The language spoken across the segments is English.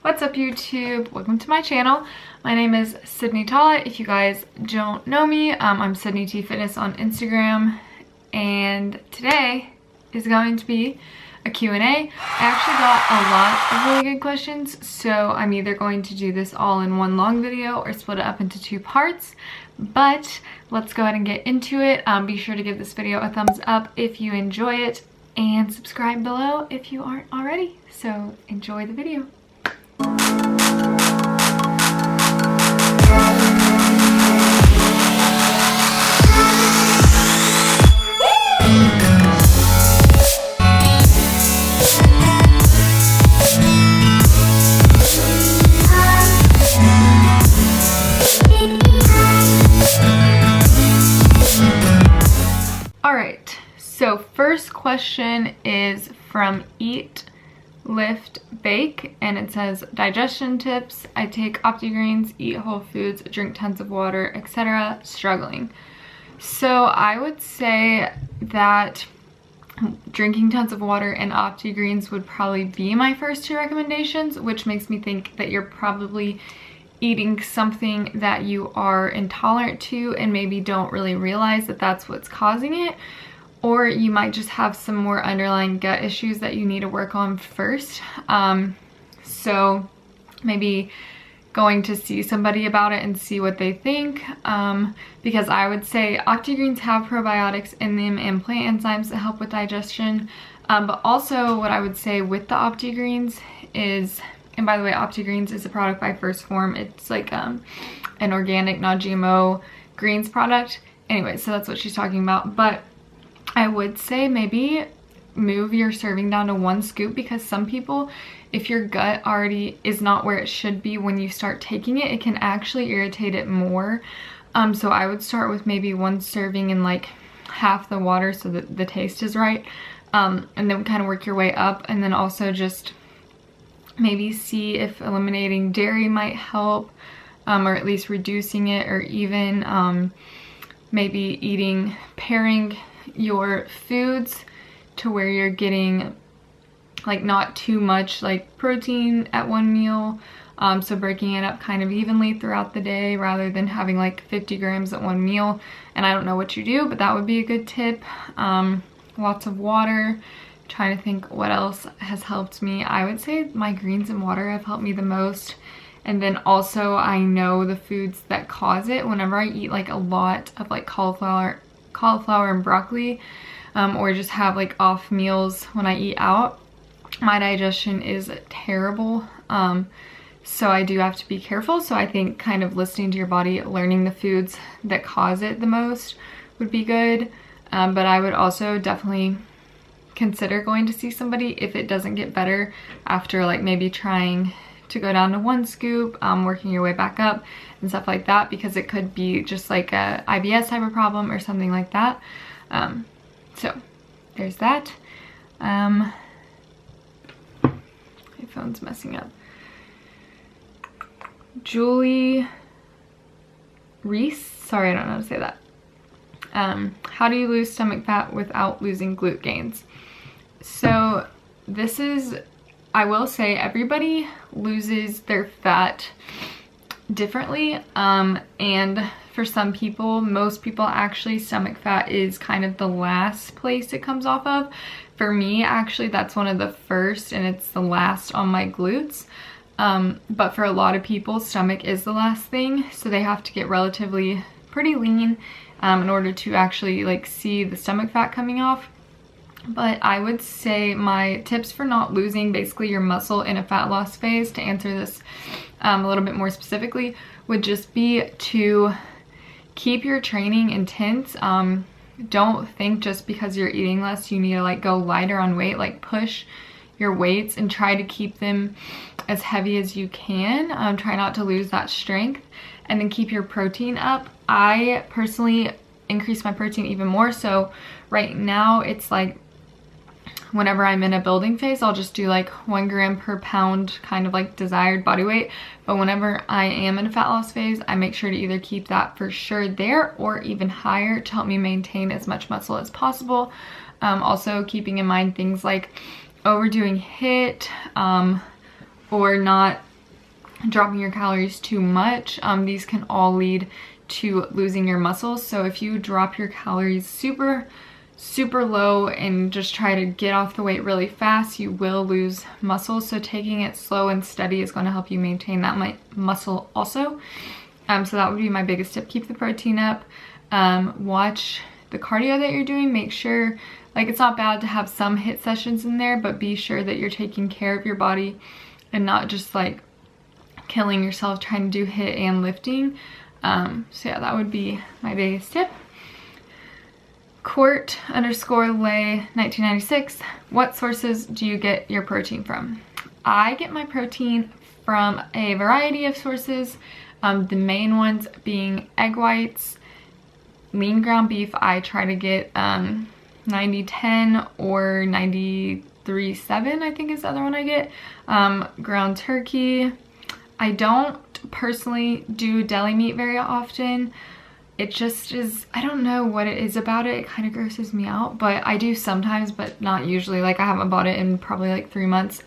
What's up YouTube? Welcome to my channel. My name is Sydney Tala. If you guys don't know me, I'm Sydney T Fitness on Instagram, and today is going to be a Q&A. I actually got a lot of really good questions, so I'm either going to do this all in one long video or split it up into two parts, but let's go ahead and get into it. Be sure to give this video a thumbs up if you enjoy it, and subscribe below if you aren't already. So enjoy the video. Alright, so first question is from Eat, Lift, Bake, and it says, digestion tips. I take OptiGreens, eat whole foods, drink tons of water, etc. Struggling. So I would say that drinking tons of water and OptiGreens would probably be my first two recommendations, which makes me think that you're probably eating something that you are intolerant to and maybe don't really realize that that's what's causing it. Or you might just have some more underlying gut issues that you need to work on first. So maybe going to see somebody about it and see what they think. Because I would say OptiGreens have probiotics in them and plant enzymes that help with digestion. But also what I would say with the OptiGreens is, and by the way, OptiGreens is a product by First Form. It's like an organic, non-GMO greens product. Anyway, so that's what she's talking about. But I would say maybe move your serving down to 1 scoop, because some people, if your gut already is not where it should be when you start taking it, it can actually irritate it more. So I would start with maybe 1 serving and like half the water so that the taste is right. And then kind of work your way up, and then also just maybe see if eliminating dairy might help, or at least reducing it, or even maybe pairing your foods to where you're getting like not too much like protein at one meal, so breaking it up kind of evenly throughout the day rather than having like 50 grams at one meal. And I don't know what you do, but that would be a good tip. Lots of water. Trying to think what else has helped me. I would say my greens and water have helped me the most. And then also I know the foods that cause it. Whenever I eat like a lot of like cauliflower and broccoli, or just have like off meals when I eat out, my digestion is terrible. So I do have to be careful. So I think kind of listening to your body, learning the foods that cause it the most would be good. But I would also definitely consider going to see somebody if it doesn't get better after like maybe trying to go down to 1 scoop, working your way back up and stuff like that, because it could be just like a IBS type of problem or something like that. So there's that. My phone's messing up. Julie Reese, sorry, I don't know how to say that. How do you lose stomach fat without losing glute gains? So this is, I will say, everybody loses their fat differently. And for some people, most people actually, stomach fat is kind of the last place it comes off of. For me, actually, that's one of the first, and it's the last on my glutes. But for a lot of people, stomach is the last thing. So they have to get relatively pretty lean in order to actually like see the stomach fat coming off. But I would say my tips for not losing basically your muscle in a fat loss phase, to answer this a little bit more specifically, would just be to keep your training intense. Don't think just because you're eating less you need to like go lighter on weight. Like push your weights and try to keep them as heavy as you can. Try not to lose that strength, and then keep your protein up. I personally increase my protein even more. So right now it's like whenever I'm in a building phase, I'll just do like 1 gram per pound, kind of like desired body weight. But whenever I am in a fat loss phase, I make sure to either keep that for sure there or even higher to help me maintain as much muscle as possible. Also keeping in mind things like overdoing HIIT, or not dropping your calories too much. These can all lead to losing your muscles. So if you drop your calories super low and just try to get off the weight really fast, you will lose muscle. So taking it slow and steady is going to help you maintain that muscle also. So that would be my biggest tip. Keep the protein up. Watch the cardio that you're doing. Make sure, like, it's not bad to have some HIIT sessions in there, but be sure that you're taking care of your body and not just like killing yourself trying to do HIIT and lifting. So yeah, that would be my biggest tip. Court_lay 1996. What sources do you get your protein from? I get my protein from a variety of sources. The main ones being egg whites, lean ground beef. I try to get 90-10 or 93-7, I think is the other one I get. Ground turkey. I don't personally do deli meat very often. It just is, I don't know what it is about it. It kind of grosses me out, but I do sometimes, but not usually. Like, I haven't bought it in probably like 3 months.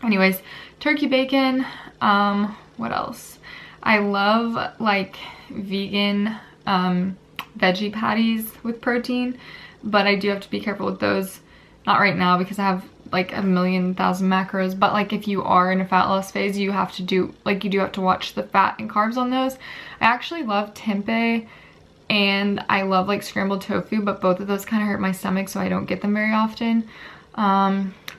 Anyways, turkey bacon. What else? I love like vegan veggie patties with protein, but I do have to be careful with those. Not right now because I have like 1,000,000 macros, but like if you are in a fat loss phase, you have to do, like, you do have to watch the fat and carbs on those. I actually love tempeh and I love like scrambled tofu, but both of those kind of hurt my stomach, so I don't get them very often.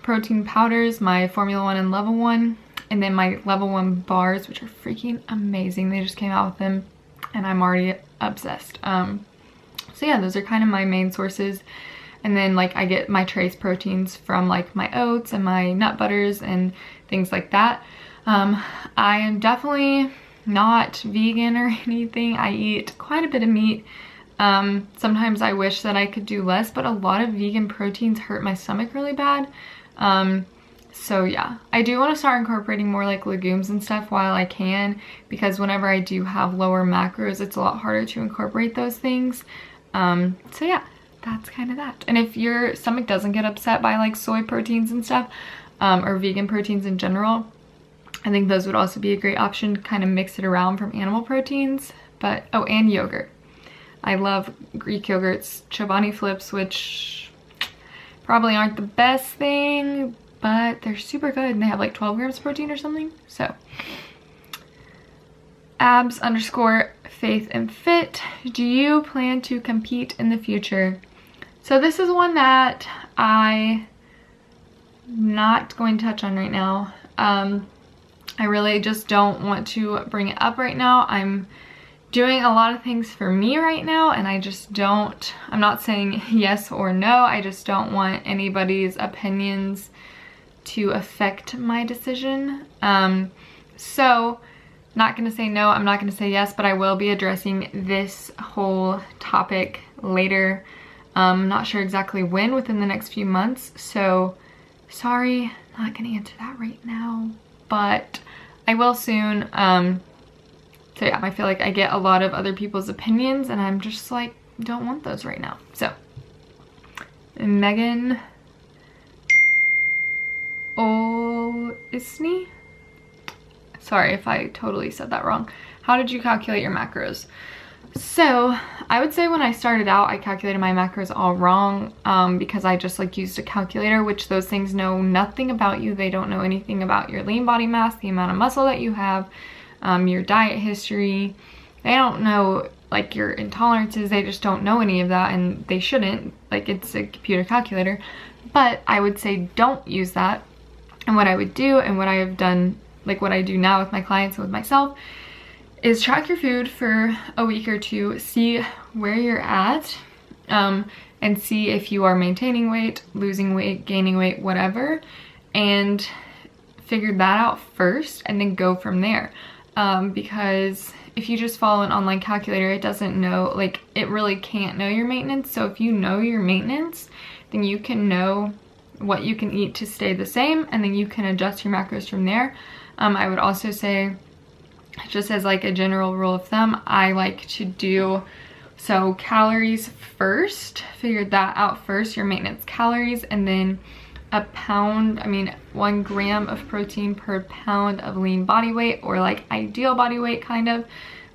Protein powders, my Formula 1 and Level 1, and then my Level 1 bars, which are freaking amazing. They just came out with them and I'm already obsessed. So yeah, those are kind of my main sources. And then like I get my trace proteins from like my oats and my nut butters and things like that. I am definitely not vegan or anything. I eat quite a bit of meat. Sometimes I wish that I could do less, but a lot of vegan proteins hurt my stomach really bad. So yeah, I do want to start incorporating more like legumes and stuff while I can, because whenever I do have lower macros, it's a lot harder to incorporate those things. So yeah, that's kind of that. And if your stomach doesn't get upset by like soy proteins and stuff, or vegan proteins in general, I think those would also be a great option to kind of mix it around from animal proteins. But, oh, and yogurt. I love Greek yogurts, Chobani Flips, which probably aren't the best thing, but they're super good and they have like 12 grams of protein or something. So abs_faith and fit. Do you plan to compete in the future? So this is one that I'm not going to touch on right now. I really just don't want to bring it up right now. I'm doing a lot of things for me right now, and I just don't, I'm not saying yes or no. I just don't want anybody's opinions to affect my decision. So not gonna say no, I'm not gonna say yes, but I will be addressing this whole topic later. Not sure exactly when, within the next few months. So sorry, not gonna answer that right now, but I will soon. So yeah, I feel like I get a lot of other people's opinions and I'm just like, don't want those right now. So Megan Olisny, sorry if I totally said that wrong. How did you calculate your macros? So I would say when I started out, I calculated my macros all wrong, because I just like used a calculator, which those things know nothing about you. They don't know anything about your lean body mass, the amount of muscle that you have, your diet history. They don't know like your intolerances. They just don't know any of that, and they shouldn't. Like, it's a computer calculator. But I would say don't use that. And what I would do, and what I have done, like what I do now with my clients and with myself, is track your food for a week or two, see where you're at, and see if you are maintaining weight, losing weight, gaining weight, whatever, and figure that out first and then go from there. Because if you just follow an online calculator, it doesn't know, like, it really can't know your maintenance. So if you know your maintenance, then you can know what you can eat to stay the same, and then you can adjust your macros from there. I would also say, just as like a general rule of thumb, I like to do, so calories first, figure that out first, your maintenance calories, and then a pound, 1 gram of protein per pound of lean body weight, or like ideal body weight kind of.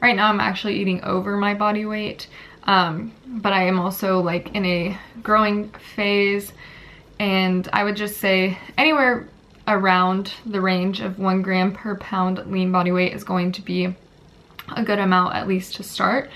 Right now I'm actually eating over my body weight, but I am also like in a growing phase, and I would just say anywhere around the range of 1 gram per pound lean body weight is going to be a good amount, at least to start.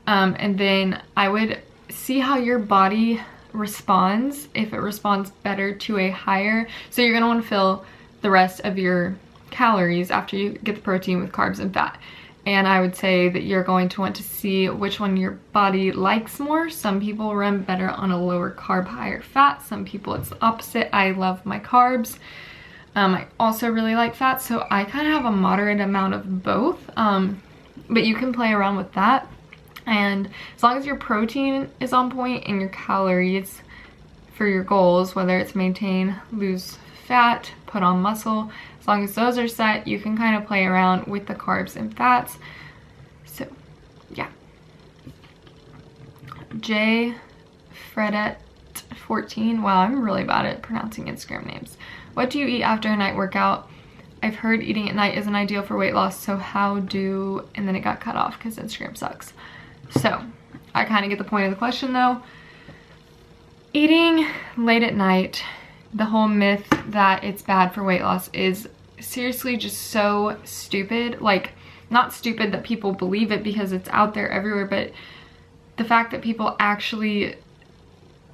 And then I would see how your body responds. If it responds better to a higher, so you're gonna want to fill the rest of your calories after you get the protein with carbs and fat. And I would say that you're going to want to see which one your body likes more. Some people run better on a lower carb, higher fat. Some people it's the opposite. I love my carbs. I also really like fat, so I kind of have a moderate amount of both. But you can play around with that. And as long as your protein is on point and your calories for your goals, whether it's maintain, lose fat, put on muscle, as long as those are set, you can kind of play around with the carbs and fats. So yeah. J Fredette 14. Wow, I'm really bad at pronouncing Instagram names. What do you eat after a night workout? I've heard eating at night isn't ideal for weight loss, so how do... And then it got cut off because Instagram sucks. So I kind of get the point of the question though. Eating late at night, the whole myth that it's bad for weight loss is seriously just so stupid. Like, not stupid that people believe it because it's out there everywhere, but the fact that people actually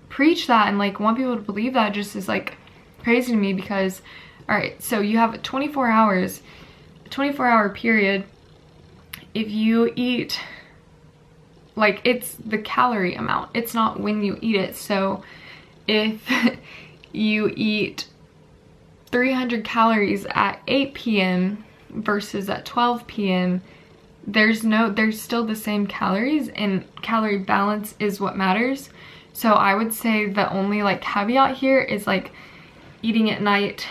preach that and like want people to believe that just is like crazy to me. Because all right, so you have 24 hours, a 24-hour period. If you eat, like, it's the calorie amount, it's not when you eat it. So if you eat 300 calories at 8 p.m. versus at 12 p.m., there's still the same calories, and calorie balance is what matters. So I would say the only like caveat here is like eating at night.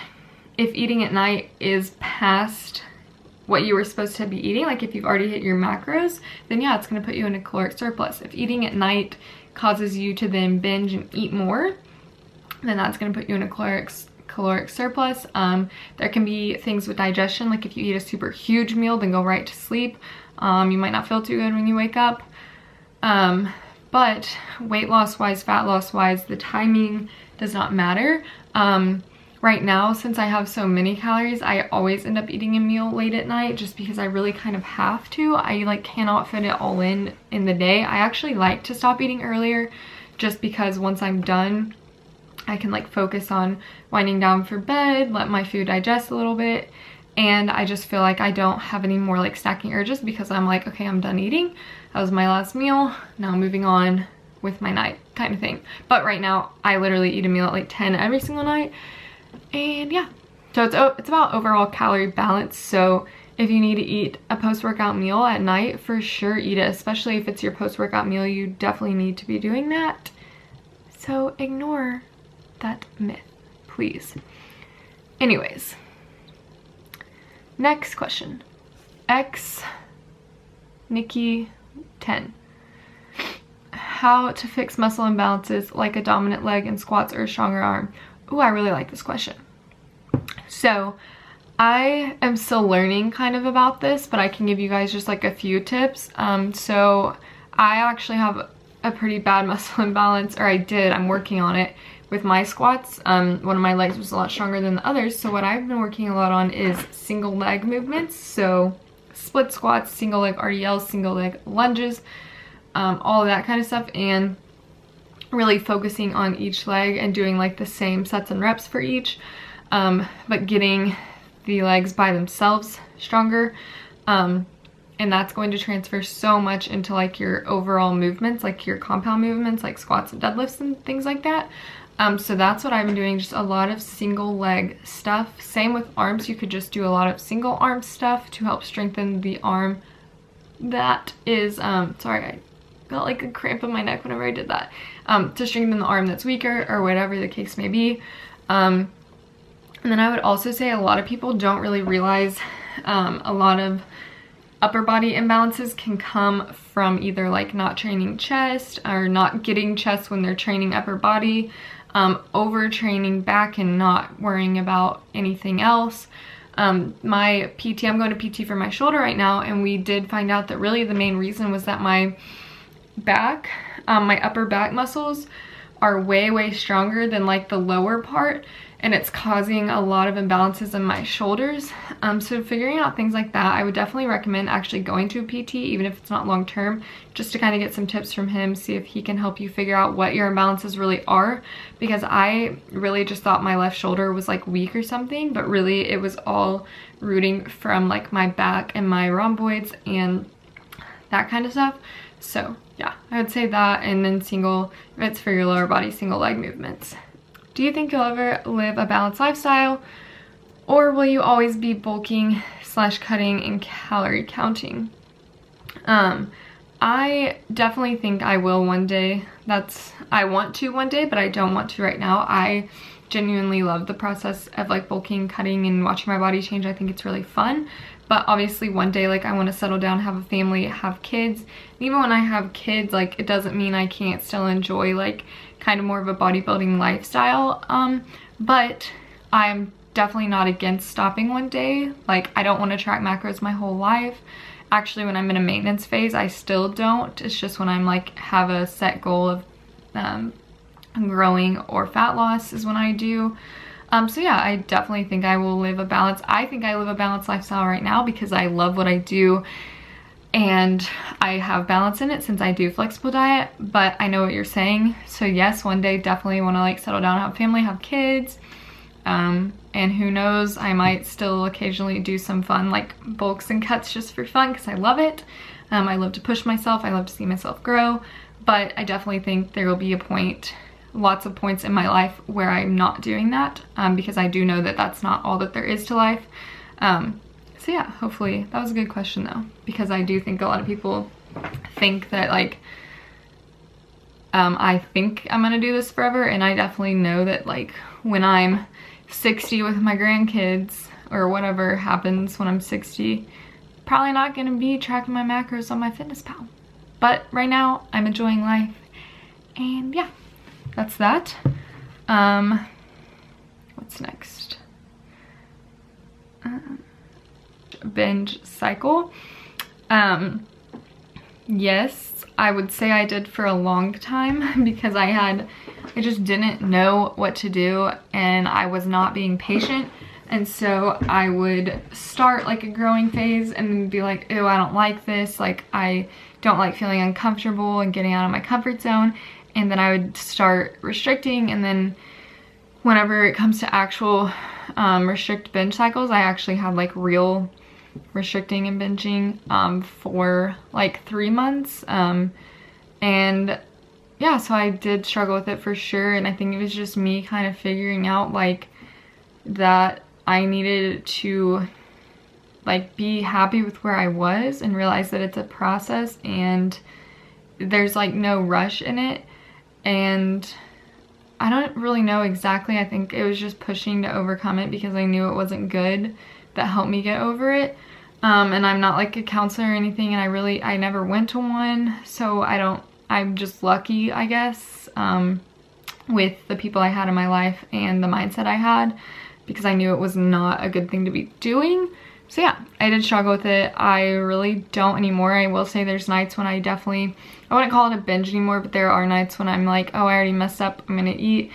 If eating at night is past what you were supposed to be eating, like if you've already hit your macros, then yeah, it's gonna put you in a caloric surplus. If eating at night causes you to then binge and eat more, then that's gonna put you in a caloric surplus. There can be things with digestion, like if you eat a super huge meal, then go right to sleep. You might not feel too good when you wake up. But weight loss wise, fat loss wise, the timing does not matter. Right now, since I have so many calories, I always end up eating a meal late at night just because I really kind of have to. I like cannot fit it all in the day. I actually like to stop eating earlier just because once I'm done, I can like focus on winding down for bed, let my food digest a little bit, and I just feel like I don't have any more like snacking urges because I'm like, okay, I'm done eating. That was my last meal. Now I'm moving on with my night kind of thing. But right now, I literally eat a meal at like 10 every single night. And yeah, so it's about overall calorie balance. So if you need to eat a post-workout meal at night, for sure eat it, especially if it's your post-workout meal. You definitely need to be doing that. So ignore that myth, please. Anyways, next question. X Nikki 10. How to fix muscle imbalances like a dominant leg in squats or a stronger arm? Ooh, I really like this question. So I am still learning kind of about this, but I can give you guys just like a few tips. So I actually have a pretty bad muscle imbalance, or I did, I'm working on it with my squats. One of my legs was a lot stronger than the others. So what I've been working a lot on is single leg movements. So split squats, single leg RDLs, single leg lunges, all of that kind of stuff. And really focusing on each leg and doing like the same sets and reps for each, but getting the legs by themselves stronger. And that's going to transfer so much into like your overall movements, like your compound movements, like squats and deadlifts and things like that. So that's what I've been doing, just a lot of single leg stuff. Same with arms, you could just do a lot of single arm stuff to help strengthen the arm. That is, sorry, I got like a cramp in my neck whenever I did that. To strengthen the arm that's weaker or whatever the case may be. And then I would also say a lot of people don't really realize a lot of upper body imbalances can come from either like not training chest or not getting chest when they're training upper body. overtraining back and not worrying about anything else. My PT, I'm going to PT for my shoulder right now, and we did find out that really the main reason was that my back, my upper back muscles are way stronger than like the lower part, and it's causing a lot of imbalances in my shoulders. So figuring out things like that, I would definitely recommend actually going to a PT, even if it's not long term, just to kind of get some tips from him, see if he can help you figure out what your imbalances really are, because I really just thought my left shoulder was like weak or something, but really it was all rooting from like my back and my rhomboids and that kind of stuff. So yeah, I would say that, and then single, if it's for your lower body, single leg movements. Do you think you'll ever live a balanced lifestyle, or will you always be bulking / cutting and calorie counting? I definitely think I will one day. I want to one day, but I don't want to right now. I genuinely love the process of like bulking, cutting, and watching my body change. I think it's really fun. But obviously one day, like, I want to settle down, have a family, have kids. And even when I have kids, like, it doesn't mean I can't still enjoy like kind of more of a bodybuilding lifestyle. But I'm definitely not against stopping one day. Like, I don't want to track macros my whole life. Actually, when I'm in a maintenance phase, I still don't. It's just when I'm like have a set goal of growing or fat loss is when I do. So yeah, I definitely think I will live a balance. I think I live a balanced lifestyle right now because I love what I do and I have balance in it since I do flexible diet, but I know what you're saying. So yes, one day definitely want to like settle down, have a family, have kids. And who knows, I might still occasionally do some fun like bulks and cuts just for fun because I love it. I love to push myself. I love to see myself grow, but I definitely think there will be a point, lots of points in my life where I'm not doing that, because I do know that that's not all that there is to life. So yeah, hopefully that was a good question though, because I do think a lot of people think that like, I think I'm gonna do this forever, and I definitely know that like when I'm 60 with my grandkids or whatever happens when I'm 60, probably not gonna be tracking my macros on my MyFitnessPal. But right now I'm enjoying life, and yeah, that's that. What's next? Binge cycle. Yes, I would say I did for a long time because I just didn't know what to do and I was not being patient. And so I would start like a growing phase and then be like, ew, I don't like this. Like, I don't like feeling uncomfortable and getting out of my comfort zone. And then I would start restricting, and then whenever it comes to actual restrict binge cycles, I actually had like real restricting and binging for like 3 months. And yeah, so I did struggle with it for sure, and I think it was just me kind of figuring out like that I needed to like be happy with where I was and realize that it's a process and there's like no rush in it. And I don't really know exactly. I think it was just pushing to overcome it because I knew it wasn't good that helped me get over it. And I'm not like a counselor or anything, and I never went to one, so I'm just lucky, I guess, with the people I had in my life and the mindset I had, because I knew it was not a good thing to be doing. So yeah, I did struggle with it. I really don't anymore. I will say there's nights when I wouldn't call it a binge anymore, but there are nights when I'm like, oh, I already messed up, I'm gonna eat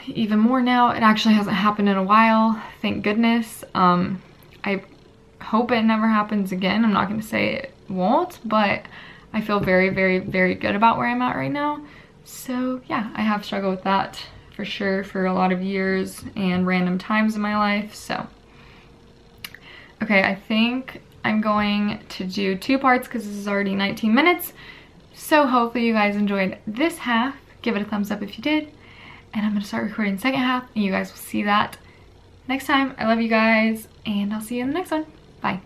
even more now. It actually hasn't happened in a while, thank goodness. I hope it never happens again. I'm not gonna say it won't, but I feel very, very, very good about where I'm at right now. So yeah, I have struggled with that for sure for a lot of years and random times in my life. So okay, I think I'm going to do 2 parts because this is already 19 minutes. So hopefully you guys enjoyed this half. Give it a thumbs up if you did. And I'm gonna start recording the second half, and you guys will see that next time. I love you guys, and I'll see you in the next one. Bye.